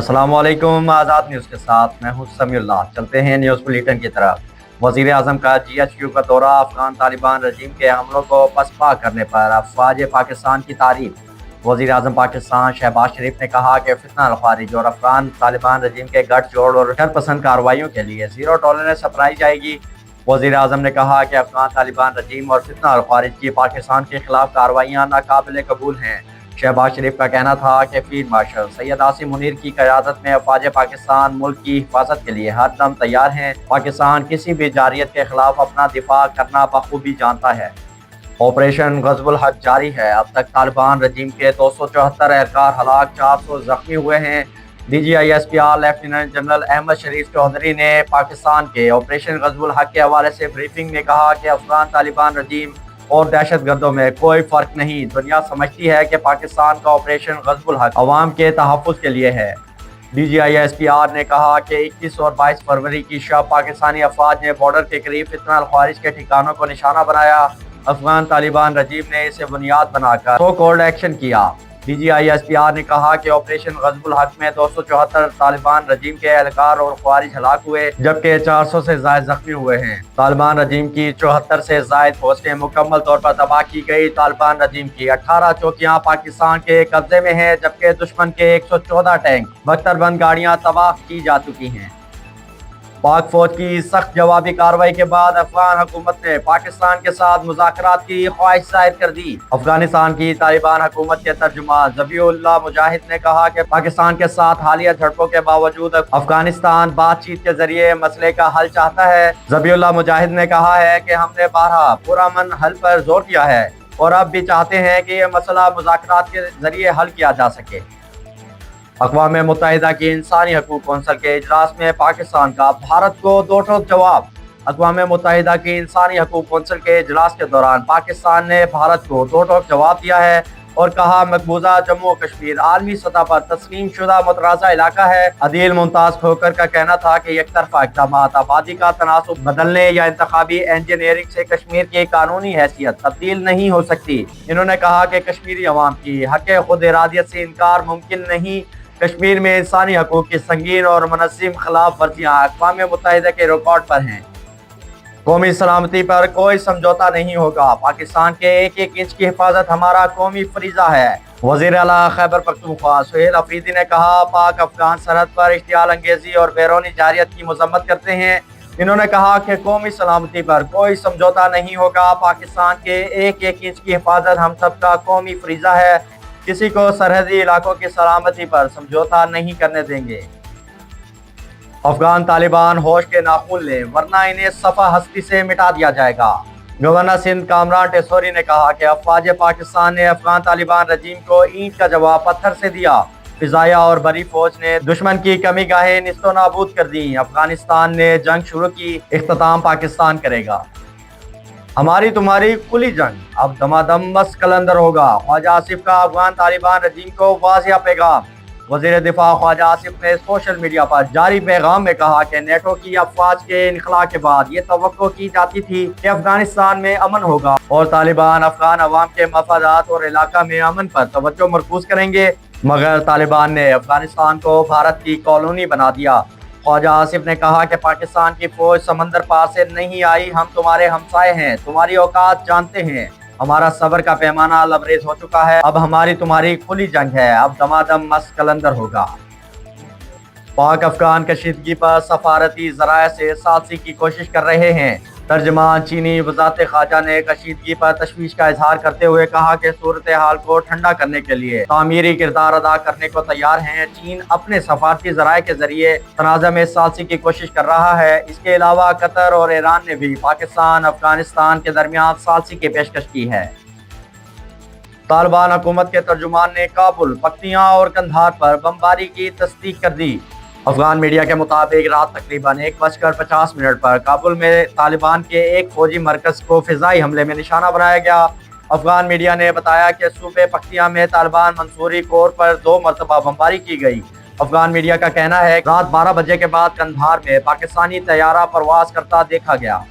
अस्सलाम वालेकुम। आज़ाद न्यूज़ के साथ मैं हूं समी उल्लाह। चलते हैं न्यूज़ बुलेटिन की तरफ। वज़ीर आज़म का GHQ का दौरा। अफगान तालिबान रजीम के हमलों को पसपा करने पर अफवाज पाकिस्तान की तारीफ। वज़ीर आज़म पाकिस्तान शहबाज शरीफ ने कहा कि फितना अल-खारिज और अफगान तालिबान रजीम के गठजोड़ और शरपसंद कार्रवाइयों के लिए ज़ीरो टॉलरेंस अपनाई जाएगी। वज़ीर आज़म ने कहा कि अफगान तालिबान रजीम और फितना अल-खारिज की पाकिस्तान के खिलाफ कार्रवाइयाँ नाकाबिल कबूल हैं। शहबाज शरीफ का कहना था कि फील्ड मार्शल सैयद आसिम मुनीर की क़यादत में अफवाज पाकिस्तान मुल्क की हिफाजत के लिए हर दम तैयार हैं। पाकिस्तान किसी भी जारियत के खिलाफ अपना दिफा करना बखूबी जानता है। ऑपरेशन ग़ज़वुल हक़ जारी है। अब तक तालिबान रजीम के 274 एहलकार हलाक, 400 जख्मी हुए हैं। DGI-SPR लेफ्टिनेंट जनरल अहमद शरीफ चौधरी ने पाकिस्तान के ऑपरेशन ग़ज़वुल हक़ के हवाले से ब्रीफिंग में कहा कि अफगान तालिबान रजीम और दहशत गर्दों में कोई फ़र्क नहीं। दुनिया समझती है कि पाकिस्तान का ऑपरेशन ग़ज़वुल हक़ अवाम के तहफ़्फ़ुज़ के लिए है। DGI-SPR ने कहा कि 21 और 22 फरवरी की शब पाकिस्तानी अफवाज ने बॉर्डर के करीब फितना अल-खारिज के ठिकानों को निशाना बनाया। अफगान तालिबान रजीम ने इसे बुनियाद बनाकर सो कॉल्ड एक्शन किया। DGI-SPR ने कहा कि ऑपरेशन ग़ज़वुल हक़ में 274 तालिबान रजीम के एहलकार और ख़वारिज हलाक हुए, जबकि 400 से ज़ायद जख्मी हुए हैं। तालिबान रजीम की 74 से ज़ायद फौजें मुकम्मल तौर पर तबाह की गई। तालिबान रजीम की 18 चौकियाँ पाकिस्तान के कब्जे में हैं, जबकि दुश्मन के 114 टैंक, बख्तरबंद गाड़ियाँ तबाह की जा चुकी हैं। पाक फौज की सख्त जवाबी कार्रवाई के बाद अफगान हुकूमत ने पाकिस्तान के साथ मुज़ाकरात की ख्वाहिश जाहिर कर दी। अफगानिस्तान की तालिबान हुकूमत के तर्जुमान ज़बीहुल्लाह मुजाहिद ने कहा कि पाकिस्तान के साथ हालिया झड़पों के बावजूद अफगानिस्तान बातचीत के जरिए मसले का हल चाहता है। ज़बीहुल्लाह मुजाहिद ने कहा है कि हमने बारहा पुरअमन हल पर जोर दिया है और अब भी चाहते हैं कि यह मसला मुज़ाकरात के जरिए हल किया जा सके। अक़वाम मुत्तहिदा की इंसानी हकूक़ कौंसिल के इजलास में पाकिस्तान का भारत को दो टोक जवाब। अक़वाम मुत्तहिदा की इंसानी हकूक़ कौंसिल के इजलास के दौरान पाकिस्तान ने भारत को दो टोक जवाब दिया है और कहा मकबूजा जम्मू और कश्मीर आलमी सतह पर तस्लीम शुदा मुतराज़ा इलाका है। अदील मुमताज़ खोकर का कहना था कि एक तरफा इक़दामात आबादी का तनासुब बदलने या इंतखाबी इंजीनियरिंग से कश्मीर की कानूनी हैसियत तब्दील नहीं हो सकती। इन्होंने कहा कि कश्मीरी अवाम की हक़ खुद इरादियत से इनकार मुमकिन नहीं। कश्मीर में इंसानी हकूक़ की संगीन और मुनज़्ज़म खिलाफ वर्जियाँ अक़वाम मुत्तहिदा के रिकॉर्ड पर हैं। कौमी सलामती पर कोई समझौता नहीं होगा। पाकिस्तान के एक एक इंच की हिफाजत हमारा कौमी फरीज़ा है। वज़ीर आला खैबर पख्तूनख्वा सुहेल अफरीदी ने कहा पाक अफगान सरहद पर इश्तियाल अंगेज़ी और बैरूनी जारियत की मज़म्मत करते हैं। इन्होंने कहा कि कौमी सलामती पर कोई समझौता नहीं होगा। पाकिस्तान के एक एक इंच की हिफाजत हम सब का कौमी फरीज़ा है। किसी को सरहदी इलाकों की सलामती पर समझौता नहीं करने देंगे। अफगान तालिबान होश के नाखून लें वरना इन्हें सफ़ा हस्ती से मिटा दिया जाएगा। गवर्नर सिंध कामरान टेसोरी ने कहा कि अफवाज पाकिस्तान ने अफगान तालिबान रजीम को ईंट का जवाब पत्थर से दिया। फिजाया और बरी फौज ने दुश्मन की कमी गाहें निस्तो नाबूद कर दी। अफगानिस्तान ने जंग शुरू की, इख्तिताम पाकिस्तान करेगा। हमारी तुम्हारी खुली जंग अब दमादम मस्त कलंदर होगा। ख्वाजा आसिफ का अफगान तालिबान रजीम को वाज़िया पैगाम। वज़ीर दिफा ख्वाजा आसिफ ने सोशल मीडिया पर जारी पैगाम में कहा कि नेटो की अफवाज के इनखला के बाद ये तवक्को की जाती थी कि अफगानिस्तान में अमन होगा और तालिबान अफगान अवाम के मफादात और इलाका में अमन पर तवज्जो मरकूज करेंगे, मगर तालिबान ने अफगानिस्तान को भारत की कॉलोनी बना दिया। ख्वाजा आसिफ ने कहा कि पाकिस्तान की फौज समंदर पार से नहीं आई। हम तुम्हारे हमसाए हैं, तुम्हारी औकात जानते हैं। हमारा सब्र का पैमाना लबरेज हो चुका है। अब हमारी तुम्हारी खुली जंग है। अब दमादम मस्त कलंदर होगा। पाक अफगान कशीदगी पर सफारती ज़राए से सालसी की कोशिश कर रहे हैं। तर्जमान चीनी वज़ारत ख़ारजा ने कशीदगी पर तशवीश का इजहार करते हुए कहा कि सूरत हाल को ठंडा करने के लिए तामीरी किरदार अदा करने को तैयार हैं। चीन अपने सफारती ज़राए के जरिए तनाज़ा में सालसी की कोशिश कर रहा है। इसके अलावा कतर और ईरान ने भी पाकिस्तान अफगानिस्तान के दरमियान सालसी की पेशकश की है। तालिबान हुकूमत के तर्जुमान ने काबुल, पख्तियाँ और कंधार पर बमबारी की तस्दीक कर दी। अफगान मीडिया के मुताबिक रात तकरीबन 1:50 पर काबुल में तालिबान के एक फौजी मरकज़ को फ़िज़ाई हमले में निशाना बनाया गया। अफगान मीडिया ने बताया कि सूबे पख्तिया में तालिबान मंसूरी कोर पर 2 मरतबा बमबारी की गई। अफगान मीडिया का कहना है रात 12 बजे के बाद कंधार में पाकिस्तानी तैयारा परवाज करता देखा गया।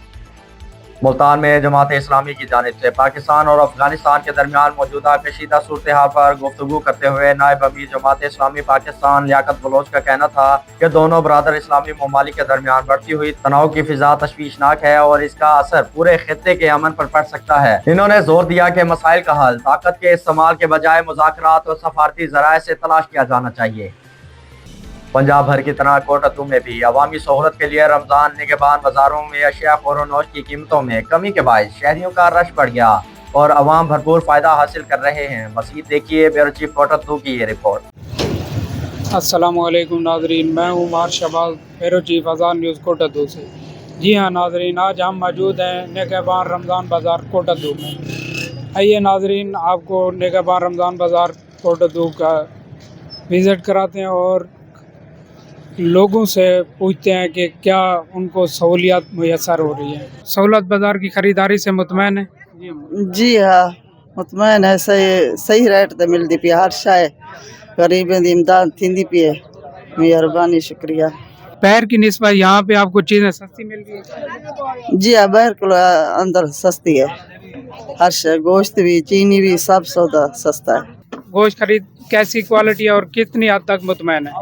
मुल्तान में जमात इस्लामी की जानिब से पाकिस्तान और अफगानिस्तान के दरमियान मौजूदा कशीदा सूरत हाल पर गुफ्तगू करते हुए नायब अमीर जमात इस्लामी पाकिस्तान लियाकत बलोच का कहना था कि दोनों बरादर इस्लामी ममालिक के दरमियान बढ़ती हुई तनाव की फिजा तशवीशनाक है और इसका असर पूरे खित्ते के अमन पर पड़ सकता है। इन्होंने जोर दिया कि मसाइल का हल ताकत के इस्तेमाल के बजाय मुज़ाकरात और सफारती ज़राए से तलाश किया जाना चाहिए। पंजाब भर की तरह कोटद्दू में भी अवामी सहूलत के लिए रमज़ान निगहबान बाज़ारों में अशिया ख़ोर-ओ-नोश की कीमतों में कमी के बायस शहरियों का रश बढ़ गया और अवाम भरपूर फ़ायदा हासिल कर रहे हैं। मज़ीद देखिए ब्यूरो चीफ कोटद्दू की ये रिपोर्ट। अस्सलामु अलैकुम नाज़रीन, मैं हूँ उमर शबाज, ब्यूरो चीफ आज़ाद न्यूज़ कोटद्दू से। जी हाँ नाज़रीन, आज हम मौजूद हैं निगहबान रमज़ान बाज़ार कोटद्दू में। आइए नाज़रीन, आपको निगहबान रमज़ान बाज़ार कोटद्दू का विज़िट कराते हैं और लोगों से पूछते हैं कि क्या उनको सहूलियत मुयसर हो रही है। सहूलत बाज़ार की ख़रीदारी से मुतमैन है? जी हाँ, मुतमैन है। सही रेट ते मिलती पई हर शइ, गरीबें दी इमदाद थींदी पई है। मेहरबानी, शुक्रिया। शहर की निस्बत यहाँ पे आपको चीज़ें सस्ती मिल रही है? जी हाँ, बाहर को अंदर सस्ती है हर शइ, गोश्त भी, चीनी भी, सब सौदा सस्ता है। गोश्त खरीद कैसी क्वालिटी है और कितनी हद तक मुतमैन है?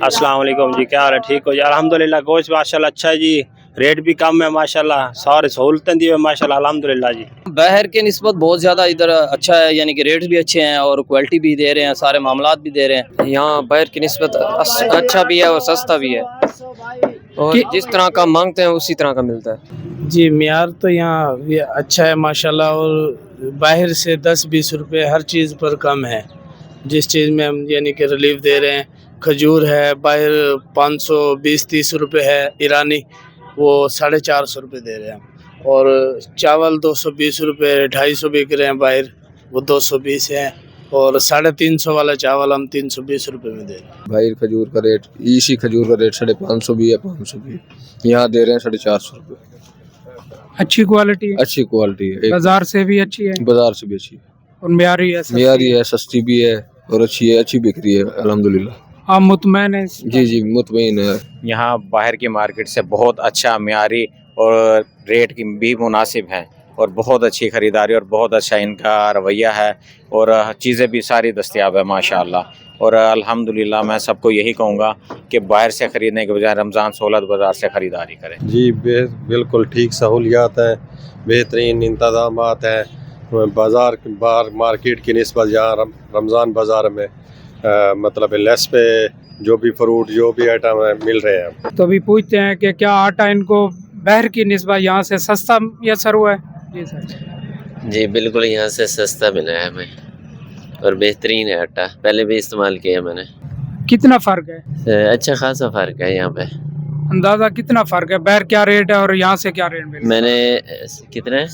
अस्सलाम वालेकुम जी, क्या हाल है? ठीक हो जी? अल्हम्दुलिल्लाह, गोश्त माशाल्लाह अच्छा है जी, रेट भी कम है माशाल्लाह, सारे सहूलतें दी है माशाल्लाह, अल्हम्दुलिल्लाह जी। बाहर के निस्बत बहुत ज़्यादा इधर अच्छा है, यानी कि रेट भी अच्छे हैं और क्वालिटी भी दे रहे हैं, सारे मामलात भी दे रहे हैं। यहाँ बाहर की निस्बत अच्छा भी है और सस्ता भी है, और जिस तरह का मांगते हैं उसी तरह का मिलता है। जी, मियार तो यहाँ भी अच्छा है माशाल्लाह, और बाहर से 10-20 रुपए हर चीज़ पर कम है। जिस चीज़ में हम यानी कि रिलीफ दे रहे हैं, खजूर है बाहर 520-30 रुपए है ईरानी, वो 450 रुपये दे रहे हैं। और चावल 220 रुपये 250 बिक रहे हैं बाहर, वो 220 है। और 350 वाला चावल हम 320 रुपये में दे रहे हैं। बाहर खजूर का रेट, इसी खजूर का रेट 550 भी है, 500 भी, यहाँ दे रहे हैं 450 रुपये। अच्छी क्वालिटी है? अच्छी क्वालिटी है, बाजार से भी अच्छी है? बाजार से भी अच्छी और म्यारी है? मियारी है, सस्ती भी है और अच्छी है, अच्छी बिक रही है अल्हम्दुलिल्लाह। आप मुतमैन है? जी मुतमईन है। यहाँ बाहर की मार्केट से बहुत अच्छा म्यारी और रेट की भी मुनासिब है और बहुत अच्छी ख़रीदारी और बहुत अच्छा इनका रवैया है और चीज़ें भी सारी दस्तयाब है माशाअल्लाह। और अल्हम्दुलिल्लाह मैं सबको यही कहूँगा कि बाहर से ख़रीदने के बजाय रमज़ान सहूलत बाज़ार से ख़रीदारी करें। जी बिल्कुल ठीक सहूलियात हैं, बेहतरीन इंतज़ामात हैं। बाज़ार बाहर मार्केट की निस्बत यहाँ रमज़ान बाज़ार में मतलब लेस पे जो भी फ्रूट, जो भी आइटम है मिल रहे हैं। तो अभी पूछते हैं कि क्या आटा इनको बाहर की निस्बत यहाँ से सस्ता मैसर हुआ है? जी सर। जी बिल्कुल, यहाँ से सस्ता मिला है हमें और बेहतरीन है आटा, पहले भी इस्तेमाल किया मैंने। कितना फ़र्क है? अच्छा खासा फ़र्क है यहाँ पे। अंदाज़ा कितना फ़र्क है? बाहर क्या रेट है और यहाँ से क्या रेट मिल रहा है? मैंने कितने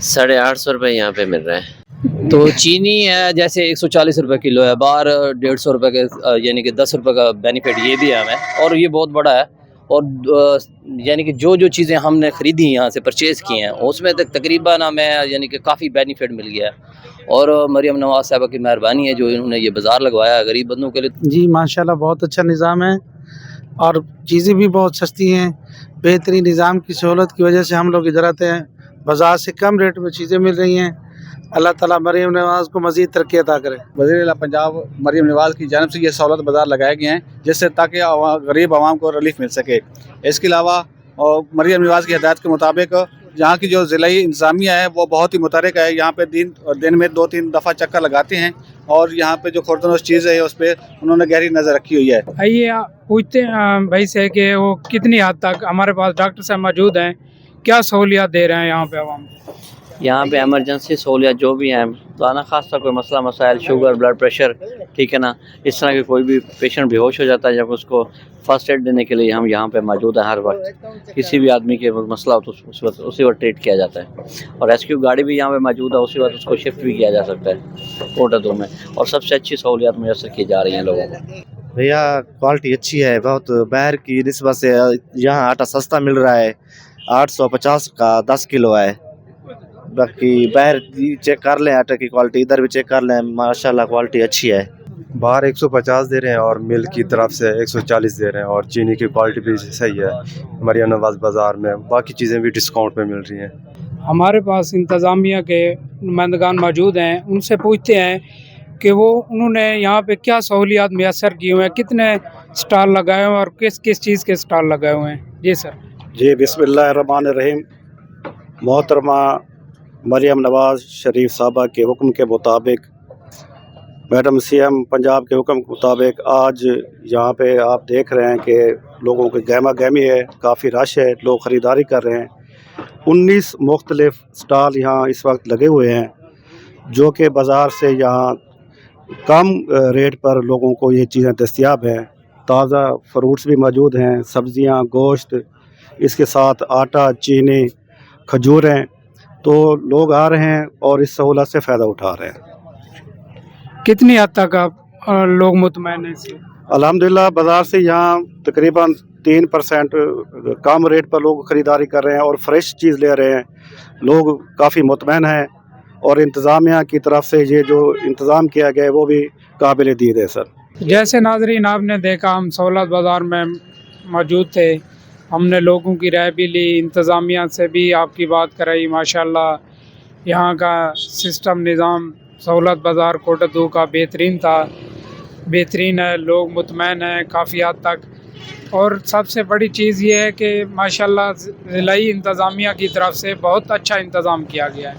850 रुपये यहाँ पे मिल रहा है। तो चीनी है जैसे 140 रुपये किलो है, बाहर 150 रुपये के, यानी कि 10 रुपये का बेनिफिट ये भी है हमें, और ये बहुत बड़ा है। और यानी कि जो चीज़ें हमने ख़रीदी यहाँ से परचेज़ की हैं उसमें तकरीबन हमें यानी कि काफ़ी बेनिफिट मिल गया है। और मरियम नवाज़ साहबा की मेहरबानी है जो इन्होंने ये बाज़ार लगवाया है गरीब बंदों के लिए। जी माशाल्लाह, बहुत अच्छा निज़ाम है और चीज़ें भी बहुत सस्ती हैं। बेहतरीन निज़ाम की सहूलत की वजह से हम लोग इधर आते हैं, बाज़ार से कम रेट में चीज़ें मिल रही हैं। अल्लाह ताला मरीम नवाज़ को मज़ीद तरक्की अता करे। वज़ीर-ए-आला पंजाब मरीम नवाज़ की जानिब से ये सहूलत बाज़ार लगाए गए हैं जिससे ताकि गरीब आवाम को रिलीफ मिल सके। इसके अलावा मरीम नवाज़ की हिदायत के मुताबिक यहाँ की जो ज़िलाई इंतज़ामिया है वो बहुत ही मुतहरिक है। यहाँ पे दिन में 2-3 दफ़ा चक्कर लगाते हैं और यहाँ पे जो खुर्दनोश चीज़ है उस पर उन्होंने गहरी नज़र रखी हुई है। आइए पूछते हैं भाई से कि वो कितनी हद तक, हमारे पास डॉक्टर साहब मौजूद हैं, क्या सहूलियत दे रहे हैं यहाँ पे आवाम को? यहाँ पे एमरजेंसी सहूलियत जो भी हैं, तो ना खास कोई मसला मसाइल, शुगर, ब्लड प्रेशर, ठीक है ना, इस तरह के कोई भी पेशेंट बेहोश हो जाता है जब उसको फर्स्ट एड देने के लिए हम यहाँ पे मौजूद हैं हर वक्त। किसी भी आदमी के मसला हो तो उसी वक्त ट्रीट किया जाता है। और रेस्क्यू गाड़ी भी यहाँ पे मौजूद है, उसी वक्त उसको शिफ्ट भी किया जा सकता है कोटद्दू में। और सबसे अच्छी सहूलियत मुयसर की जा रही हैं लोगों को। भैया क्वालिटी अच्छी है बहुत, बाहर की निस्बत से यहाँ आटा सस्ता मिल रहा है। 850 का 10 किलो है। बाकी बाहर चेक कर लें आटे की क्वालिटी, इधर भी चेक कर लें, माशाल्लाह क्वालिटी अच्छी है। باہر 150 دے رہے ہیں اور مل کی طرف سے 140 دے رہے ہیں, اور چینی کی کوالٹی بھی صحیح ہے مریم نواز بازار میں. باقی چیزیں بھی ڈسکاؤنٹ پہ مل رہی ہیں. ہمارے پاس انتظامیہ کے نمائندگان موجود ہیں, ان سے پوچھتے ہیں کہ انہوں نے یہاں پہ کیا سہولیات میسر کی ہوئے ہیں, کتنے اسٹال لگائے ہوئے ہیں اور کس کس چیز کے اسٹال لگائے ہوئے ہیں. جی سر. جی بسم اللہ الرحمن الرحیم. محترمہ مریم نواز شریف صاحبہ کے حکم کے مطابق, میڈم سی ایم پنجاب کے حکم کے مطابق آج یہاں پہ آپ دیکھ رہے ہیں کہ لوگوں کی گہما گہمی ہے, کافی رش ہے, لوگ خریداری کر رہے ہیں. 19 مختلف سٹال یہاں اس وقت لگے ہوئے ہیں جو کہ بازار سے یہاں کم ریٹ پر لوگوں کو یہ چیزیں دستیاب ہیں. تازہ فروٹس بھی موجود ہیں, سبزیاں, گوشت, اس کے ساتھ آٹا, چینی, کھجوریں. تو لوگ آ رہے ہیں اور اس سہولت سے فائدہ اٹھا رہے ہیں. کتنی حد تک آپ لوگ مطمئن ہیں سے؟ الحمدللہ بازار سے یہاں تقریباً 3% کم ریٹ پر لوگ خریداری کر رہے ہیں اور فریش چیز لے رہے ہیں. لوگ کافی مطمئن ہیں اور انتظامیہ کی طرف سے یہ جو انتظام کیا گیا ہے وہ بھی قابل دید ہے. سر جیسے ناظرین آپ نے دیکھا, ہم سہولت بازار میں موجود تھے, ہم نے لوگوں کی رائے بھی لی, انتظامیہ سے بھی آپ کی بات کرائی. ماشاءاللہ یہاں کا سسٹم نظام سہولت بازار کوٹہ 2 کا بہترین تھا, بہترین ہے, لوگ مطمئن ہیں کافی حد تک. اور سب سے بڑی چیز یہ ہے کہ ماشاءاللہ ضلعی انتظامیہ کی طرف سے بہت اچھا انتظام کیا گیا ہے,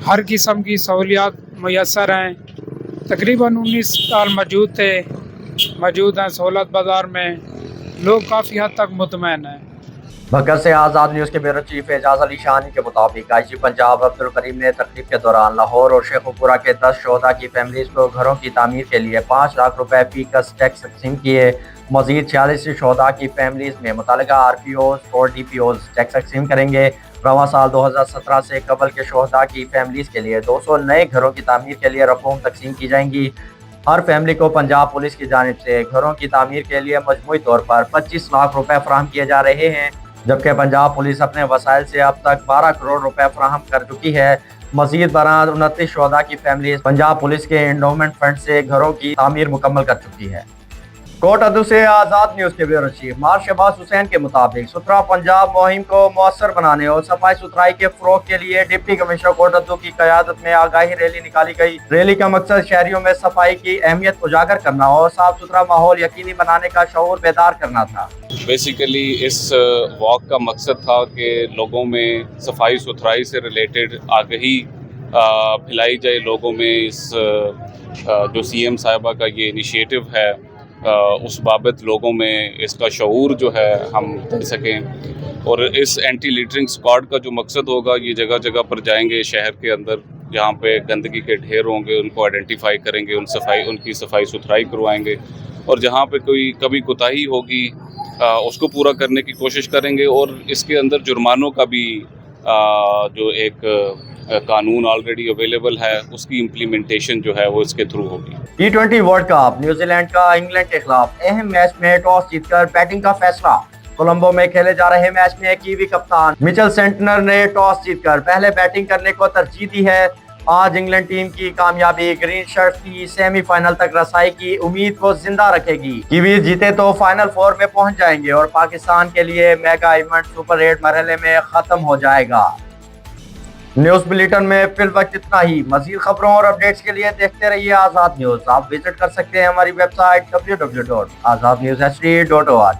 ہر قسم کی سہولیات میسر ہیں. تقریباً 19 سٹال موجود ہیں سہولت بازار میں, لوگ کافی حد تک مطمئن ہیں. بھکر سے آزاد نیوز کے بیورو چیف اعجاز علی شانی کے مطابق آئی جی پنجاب عبد الکریم نے تقریب کے دوران لاہور اور شیخو پورہ کے 10 شہداء کی فیملیز کو گھروں کی تعمیر کے لیے 5 لاکھ روپے فی کس ٹیکس تقسیم کیے. مزید 46 شہداء کی فیملیز میں متعلقہ آر پی اوز اور ڈی پی اوز ٹیکس تقسیم کریں گے. رواں سال 2017 سے قبل کے شہداء کی فیملیز کے لیے 200 نئے گھروں کی تعمیر کے لیے رقوم تقسیم کی جائیں گی. ہر فیملی کو پنجاب پولیس کی جانب سے گھروں کی تعمیر کے لیے مجموعی طور پر 25 لاکھ روپے فراہم کیے جا رہے ہیں, جبکہ پنجاب پولیس اپنے وسائل سے اب تک 12 کروڑ روپے فراہم کر چکی ہے. مزید برآں 29 شہداء کی فیملیز پنجاب پولیس کے انڈومنٹ فنڈ سے گھروں کی تعمیر مکمل کر چکی ہے. کوٹہ 2 سے آزاد نیوز کے بیورو چیف مار شہباز حسین کے مطابق ستھرا پنجاب مہم کو مؤثر بنانے اور صفائی ستھرائی کے فروغ کے لیے ڈپٹی کمشنر کوٹہ 2 کی قیادت میں آگاہی ریلی نکالی گئی. ریلی کا مقصد شہریوں میں صفائی کی اہمیت اجاگر کرنا اور صاف ستھرا ماحول یقینی بنانے کا شعور بیدار کرنا تھا. بیسیکلی اس واک کا مقصد تھا کہ لوگوں میں صفائی ستھرائی سے ریلیٹڈ آگہی پھیلائی جائے, لوگوں میں اس جو سی ایم صاحبہ کا یہ انیشیٹو ہے اس بابت لوگوں میں اس کا شعور جو ہے ہم دے سکیں. اور اس اینٹی لیٹرنگ اسکواڈ کا جو مقصد ہوگا, یہ جگہ جگہ پر جائیں گے شہر کے اندر جہاں پہ گندگی کے ڈھیر ہوں گے, ان کو آئیڈینٹیفائی کریں گے, ان کی صفائی ستھرائی کروائیں گے, اور جہاں پہ کوئی کمی کوتاہی ہوگی اس کو پورا کرنے کی کوشش کریں گے. اور اس کے اندر جرمانوں کا بھی جو ایک قانون آلریڈی اویلیبل ہے اس کی امپلیمنٹیشن جو ہے وہ اس کے تھرو ہوگی. T20 world cup New Zealand کا انگلینڈ کے خلاف اہم میچ میں ٹاس جیت کر بیٹنگ کا فیصلہ. کولمبو میں کھیلے جا رہے میچ میں کیوی کپتان مچل سینٹنر نے ٹاس جیت کر پہلے بیٹنگ کرنے کو ترجیح دی ہے. آج انگلینڈ ٹیم کی کامیابی گرین شرٹ کی سیمی فائنل تک رسائی کی امید کو زندہ رکھے گی. کیویز جیتے تو فائنل 4 میں پہنچ جائیں گے اور پاکستان کے لیے میگا ایونٹ سپر 8 مرحلے میں ختم ہو جائے گا. نیوز بلیٹن میں فی الوقت اتنا ہی. مزید خبروں اور اپڈیٹس کے لیے دیکھتے رہیے آزاد نیوز. آپ وزٹ کر سکتے ہیں ہماری ویب سائٹ www.azadnewshd.org.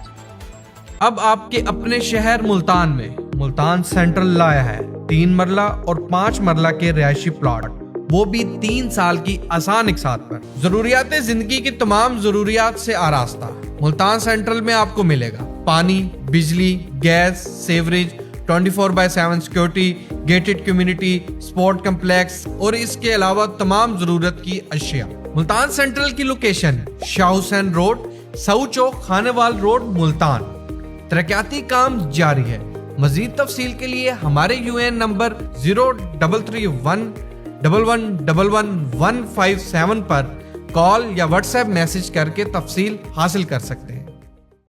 اب آپ کے اپنے شہر ملتان میں ملتان سینٹرل لایا ہے 3 مرلہ اور 5 مرلہ کے رہائشی پلاٹ, وہ بھی 3 سال کی آسان اقساط پر. ضروریات زندگی کی تمام ضروریات سے آراستہ ملتان سینٹرل میں آپ کو ملے گا. پانی, بجلی, gas, sewerage, 24/7 security, gated community, support complex اور اس کے علاوہ تمام ضرورت کی اشیاء. ملتان سینٹرل کی لوکیشن شاہ حسین روڈ, ساؤ چوک, خانے وال روڈ, ملتان. ترقیاتی کام جاری ہے. مزید تفصیل کے لیے ہمارے UN نمبر 0331111157 پر کال یا واٹس ایپ میسج کر کے تفصیل حاصل کر سکتے ہیں.